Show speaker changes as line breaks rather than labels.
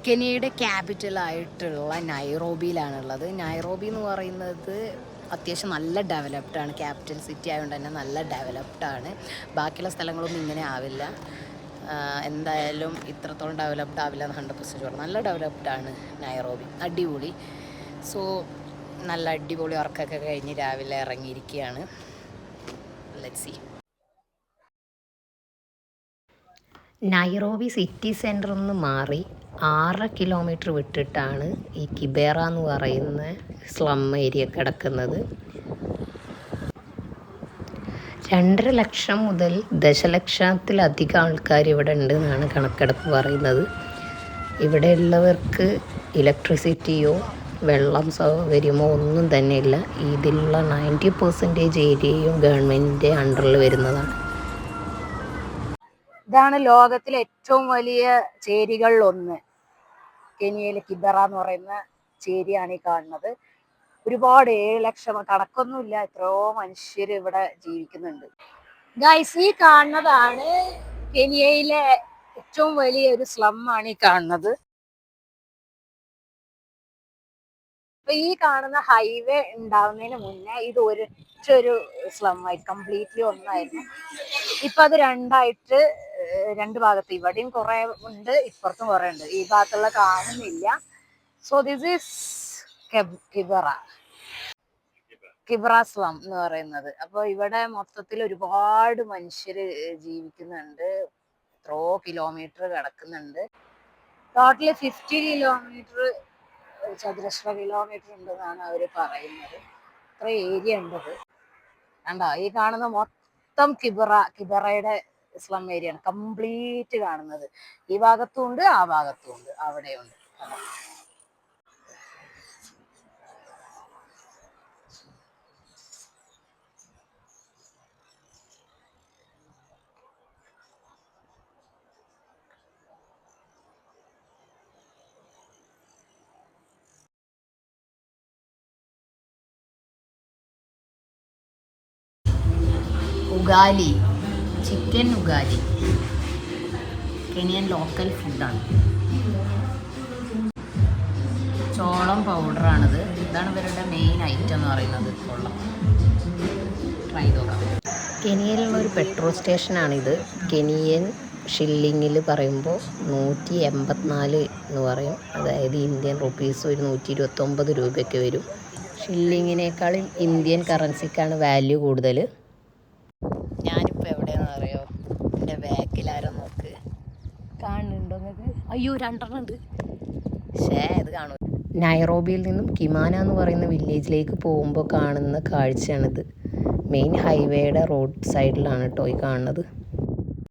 കെനിയയുടെ ക്യാപിറ്റലായിട്ടുള്ള നൈറോബിയിലാണുള്ളത്. Nairobi എന്ന് പറയുന്നത് അത്യാവശ്യം നല്ല ഡെവലപ്ഡാണ്. ക്യാപിറ്റൽ സിറ്റി ആയതുകൊണ്ട് തന്നെ നല്ല ഡെവലപ്ഡാണ്. ബാക്കിയുള്ള സ്ഥലങ്ങളൊന്നും ഇങ്ങനെ ആവില്ല. എന്തായാലും ഇത്രത്തോളം ഡെവലപ്ഡ് ആവില്ല എന്ന് 100% പറഞ്ഞു. നല്ല ഡെവലപ്ഡാണ് നൈറോബി, അടിപൊളി. സോ നല്ല അടിപൊളി വർക്കൊക്കെ കഴിഞ്ഞ് രാവിലെ ഇറങ്ങിയിരിക്കുകയാണ്. Let's see. നൈറോബി സിറ്റി സെൻറ്ററിൽ നിന്ന് മാറി 6 കിലോമീറ്റർ വിട്ടിട്ടാണ് ഈ കിബേറ എന്ന് പറയുന്ന സ്ലം ഏരിയ കിടക്കുന്നത്. 2.5 ലക്ഷം മുതൽ ദശലക്ഷത്തിലധികം ആൾക്കാർ ഇവിടെ ഉണ്ട് എന്നാണ് കണക്കെടുപ്പ് പറയുന്നത്. ഇവിടെയുള്ളവർക്ക് ഇലക്ട്രിസിറ്റിയോ വെള്ളം സൗകര്യമോ ഒന്നും തന്നെ ഇല്ല. ഇതിലുള്ള 90% ഏരിയയും ഗവൺമെൻറ്റിൻ്റെ അണ്ടറിൽ വരുന്നതാണ്.
ഇതാണ് ലോകത്തിലെ ഏറ്റവും വലിയ ചേരികളിൽ ഒന്ന്. കെനിയയിലെ കിബറ എന്ന് പറയുന്ന ചേരിയാണ് ഈ കാണുന്നത്. ഒരുപാട് 7 ലക്ഷം കണക്കൊന്നുമില്ല, എത്രയോ മനുഷ്യർ ഇവിടെ ജീവിക്കുന്നുണ്ട്. ഗൈസ്, ഈ കാണുന്നതാണ് കെനിയയിലെ ഏറ്റവും വലിയ ഒരു സ്ലം ആണ് ഈ കാണുന്നത്. അപ്പൊ ഈ കാണുന്ന ഹൈവേ ഉണ്ടാവുന്നതിന് മുന്നേ ഇത് ഒരൊറ്റൊരു സ്ലം ആയിട്ട് കംപ്ലീറ്റ്ലി ഒന്നായിരുന്നു. ഇപ്പൊ അത് രണ്ടായിട്ട്, 2 ഭാഗത്ത്, ഇവിടെയും കുറെ ഉണ്ട്, ഇപ്പുറത്തും കുറെ ഉണ്ട്. ഈ ഭാഗത്തുള്ള കാണുന്നില്ല. സോ ദിസ് ഈസ് കിബറ സ്ലം എന്ന് പറയുന്നത്. അപ്പൊ ഇവിടെ മൊത്തത്തിൽ ഒരുപാട് മനുഷ്യര് ജീവിക്കുന്നുണ്ട്. എത്രയോ കിലോമീറ്റർ കിടക്കുന്നുണ്ട്. ടോട്ടല് 50 കിലോമീറ്റർ ചതുരശ്ര കിലോമീറ്റർ ഉണ്ടെന്നാണ് അവര് പറയുന്നത്. ഇത്ര ഏരിയ ഉണ്ടത്. കണ്ടോ, ഈ കാണുന്ന മൊത്തം കിബറയുടെ സ്ലം ഏരിയ ആണ് കംപ്ലീറ്റ് കാണുന്നത്. ഈ ഭാഗത്തും ഉണ്ട്, ആ ഭാഗത്തും ഉണ്ട്, അവിടെയുണ്ട്.
ഉഗാലി, ചിക്കൻ ഉഗാലി കെനിയൻ ലോക്കൽ ഫുഡാണ്. ചോളം പൗഡറാണിത്. ഇതാണ് ഇവരുടെ മെയിൻ ഐറ്റം എന്ന് പറയുന്നത്. കൊള്ളാം, ട്രൈ നോക്കാം. കെനിയയിലുള്ള ഒരു പെട്രോൾ സ്റ്റേഷനാണിത്. കെനിയൻ ഷില്ലിങ്ങിൽ പറയുമ്പോൾ 184 എന്ന് പറയും. അതായത് ഇന്ത്യൻ റുപ്പീസ് ഒരു 129 രൂപയൊക്കെ വരും. ഷില്ലിങ്ങിനേക്കാളും ഇന്ത്യൻ കറൻസിക്കാണ് വാല്യൂ കൂടുതൽ. ഞാനിപ്പോൾ എവിടെയാണെന്ന് അറിയോ? എൻ്റെ ബാക്കിലാരോ നോക്ക്, കാണുന്നുണ്ടോ നിങ്ങൾക്ക്? അയ്യോ, 2 ഉണ്ട്. ഇത് കാണും. നൈറോബിയിൽ നിന്നും കിമാന എന്ന് പറയുന്ന വില്ലേജിലേക്ക് പോകുമ്പോൾ കാണുന്ന കാഴ്ചയാണിത്. മെയിൻ ഹൈവേയുടെ റോഡ് സൈഡിലാണ് കേട്ടോ ഈ കാണുന്നത്.